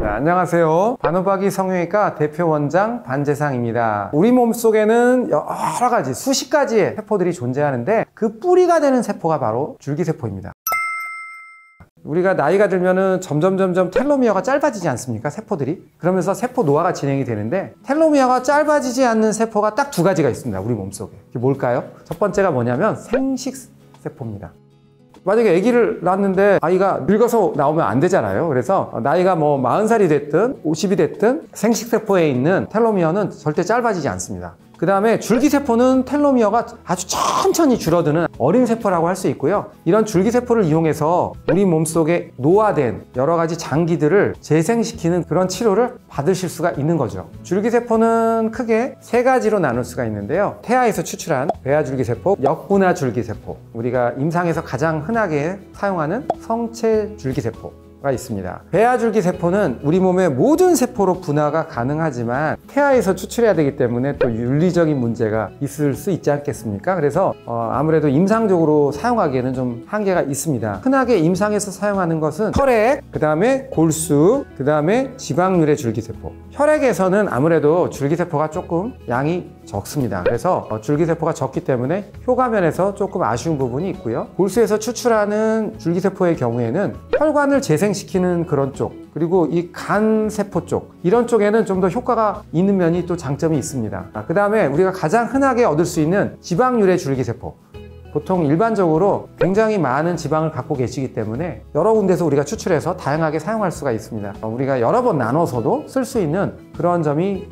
네, 안녕하세요. 반호박이 성형외과 대표 원장 반재상입니다. 우리 몸속에는 여러 가지 수십 가지의 세포들이 존재하는데 그 뿌리가 되는 세포가 바로 줄기세포입니다. 우리가 나이가 들면은 점점 텔로미어가 짧아지지 않습니까? 세포들이. 그러면서 세포 노화가 진행이 되는데 텔로미어가 짧아지지 않는 세포가 딱 두 가지가 있습니다. 우리 몸속에. 그게 뭘까요? 첫 번째가 뭐냐면 생식세포입니다. 만약에 아기를 낳았는데 아이가 늙어서 나오면 안 되잖아요. 그래서 나이가 뭐 40살이 됐든 50이 됐든 생식세포에 있는 텔로미어는 절대 짧아지지 않습니다. 그 다음에 줄기세포는 텔로미어가 아주 천천히 줄어드는 어린 세포라고 할 수 있고요. 이런 줄기세포를 이용해서 우리 몸속에 노화된 여러 가지 장기들을 재생시키는 그런 치료를 받으실 수가 있는 거죠. 줄기세포는 크게 세 가지로 나눌 수가 있는데요. 태아에서 추출한 배아줄기세포, 역분화줄기세포, 우리가 임상에서 가장 흔하게 사용하는 성체줄기세포 가 있습니다. 배아줄기세포는 우리 몸의 모든 세포로 분화가 가능하지만 태아에서 추출해야 되기 때문에 또 윤리적인 문제가 있을 수 있지 않겠습니까? 그래서 아무래도 임상적으로 사용하기에는 좀 한계가 있습니다. 흔하게 임상에서 사용하는 것은 혈액, 그 다음에 골수, 그 다음에 지방률의 줄기세포. 혈액에서는 아무래도 줄기세포가 조금 양이 적습니다. 그래서 줄기세포가 적기 때문에 효과면에서 조금 아쉬운 부분이 있고요. 골수에서 추출하는 줄기세포의 경우에는 혈관을 재생시키는 그런 쪽, 그리고 이 간세포 쪽, 이런 쪽에는 좀 더 효과가 있는 면이 또 장점이 있습니다. 그 다음에 우리가 가장 흔하게 얻을 수 있는 지방률의 줄기세포, 보통 일반적으로 굉장히 많은 지방을 갖고 계시기 때문에 여러 군데서 우리가 추출해서 다양하게 사용할 수가 있습니다. 우리가 여러 번 나눠서도 쓸 수 있는 그런 점이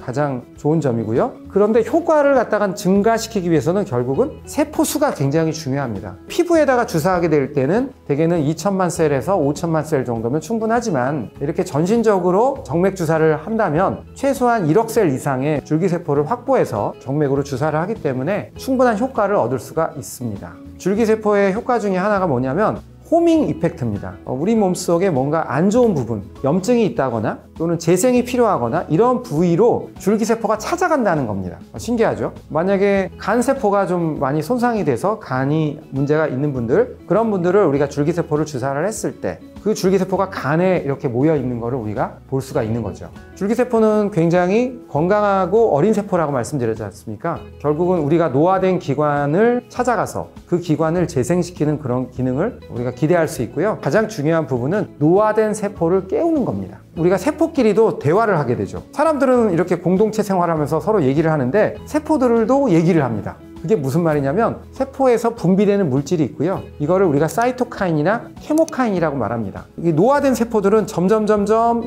가장 좋은 점이고요. 그런데 효과를 갖다가 증가시키기 위해서는 결국은 세포 수가 굉장히 중요합니다. 피부에다가 주사하게 될 때는 대개는 2천만 셀에서 5천만 셀 정도면 충분하지만 이렇게 전신적으로 정맥 주사를 한다면 최소한 1억 셀 이상의 줄기세포를 확보해서 정맥으로 주사를 하기 때문에 충분한 효과를 얻을 수가 있습니다. 줄기세포의 효과 중에 하나가 뭐냐면 호밍 이펙트입니다. 우리 몸속에 뭔가 안 좋은 부분, 염증이 있다거나 또는 재생이 필요하거나 이런 부위로 줄기세포가 찾아간다는 겁니다. 신기하죠? 만약에 간세포가 좀 많이 손상이 돼서 간이 문제가 있는 분들, 그런 분들을 우리가 줄기세포를 주사를 했을 때 그 줄기세포가 간에 이렇게 모여 있는 것을 우리가 볼 수가 있는 거죠. 줄기세포는 굉장히 건강하고 어린 세포라고 말씀드렸지 않습니까? 결국은 우리가 노화된 기관을 찾아가서 그 기관을 재생시키는 그런 기능을 우리가 기대할 수 있고요. 가장 중요한 부분은 노화된 세포를 깨우는 겁니다. 우리가 세포끼리도 대화를 하게 되죠. 사람들은 이렇게 공동체 생활하면서 서로 얘기를 하는데 세포들도 얘기를 합니다. 그게 무슨 말이냐면 세포에서 분비되는 물질이 있고요. 이거를 우리가 사이토카인이나 케모카인이라고 말합니다. 이 노화된 세포들은 점점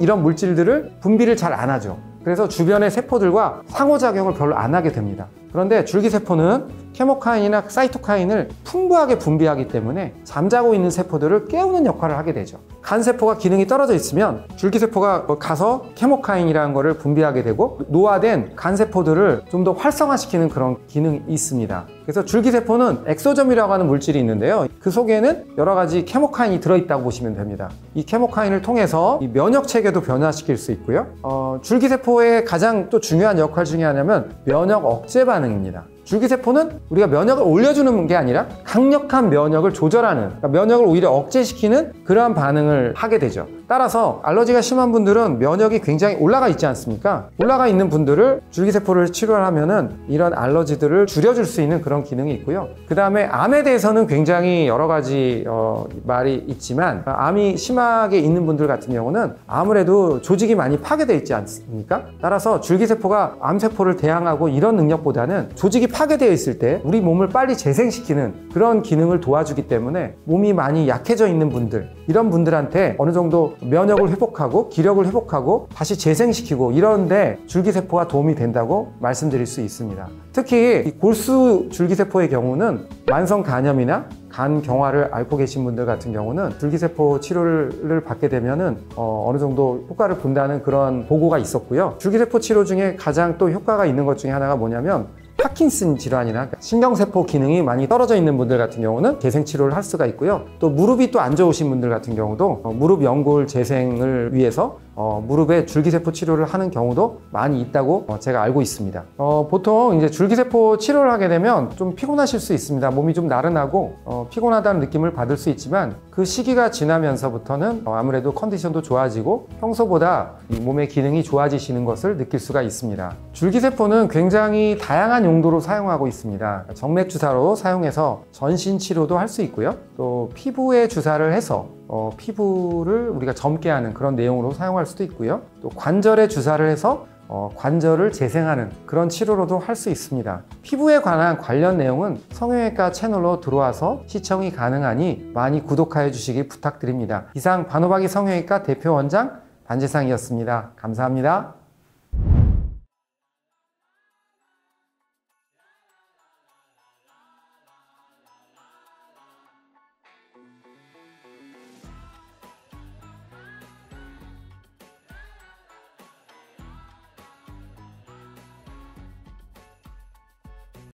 이런 물질들을 분비를 잘 안 하죠. 그래서 주변의 세포들과 상호작용을 별로 안 하게 됩니다. 그런데 줄기세포는 케모카인이나 사이토카인을 풍부하게 분비하기 때문에 잠자고 있는 세포들을 깨우는 역할을 하게 되죠. 간세포가 기능이 떨어져 있으면 줄기세포가 가서 케모카인이라는 거를 분비하게 되고 노화된 간세포들을 좀 더 활성화시키는 그런 기능이 있습니다. 그래서 줄기세포는 엑소점이라고 하는 물질이 있는데요. 그 속에는 여러 가지 케모카인이 들어있다고 보시면 됩니다. 이 케모카인을 통해서 이 면역체계도 변화시킬 수 있고요. 줄기세포의 가장 또 중요한 역할 중에 하나는 면역 억제 반응입니다. 줄기세포는 우리가 면역을 올려주는 게 아니라 강력한 면역을 조절하는, 그러니까 면역을 오히려 억제시키는 그러한 반응을 하게 되죠. 따라서 알러지가 심한 분들은 면역이 굉장히 올라가 있지 않습니까? 올라가 있는 분들을 줄기세포를 치료를 하면은 이런 알러지들을 줄여줄 수 있는 그런 기능이 있고요. 그 다음에 암에 대해서는 굉장히 여러 가지 말이 있지만 암이 심하게 있는 분들 같은 경우는 아무래도 조직이 많이 파괴되어 있지 않습니까? 따라서 줄기세포가 암세포를 대항하고 이런 능력보다는 조직이 파괴되어 있을 때 우리 몸을 빨리 재생시키는 그런 기능을 도와주기 때문에 몸이 많이 약해져 있는 분들, 이런 분들한테 어느 정도 면역을 회복하고 기력을 회복하고 다시 재생시키고 이런데 줄기세포가 도움이 된다고 말씀드릴 수 있습니다. 특히 이 골수 줄기세포의 경우는 만성 간염이나 간 경화를 앓고 계신 분들 같은 경우는 줄기세포 치료를 받게 되면은 어느 정도 효과를 본다는 그런 보고가 있었고요. 줄기세포 치료 중에 가장 또 효과가 있는 것 중에 하나가 뭐냐면 파킨슨 질환이나 신경세포 기능이 많이 떨어져 있는 분들 같은 경우는 재생치료를 할 수가 있고요. 또 무릎이 또 안 좋으신 분들 같은 경우도 무릎 연골 재생을 위해서 무릎에 줄기세포 치료를 하는 경우도 많이 있다고 제가 알고 있습니다. 보통 이제 줄기세포 치료를 하게 되면 좀 피곤하실 수 있습니다. 몸이 좀 나른하고 피곤하다는 느낌을 받을 수 있지만 그 시기가 지나면서부터는 아무래도 컨디션도 좋아지고 평소보다 이 몸의 기능이 좋아지시는 것을 느낄 수가 있습니다. 줄기세포는 굉장히 다양한 용도로 사용하고 있습니다. 정맥 주사로 사용해서 전신 치료도 할 수 있고요. 또 피부에 주사를 해서 피부를 우리가 젊게 하는 그런 내용으로 사용할 수도 있고요. 또 관절에 주사를 해서 관절을 재생하는 그런 치료로도 할 수 있습니다. 피부에 관한 관련 내용은 성형외과 채널로 들어와서 시청이 가능하니 많이 구독하여 주시기 부탁드립니다. 이상 반호박이 성형외과 대표 원장 반재상이었습니다. 감사합니다.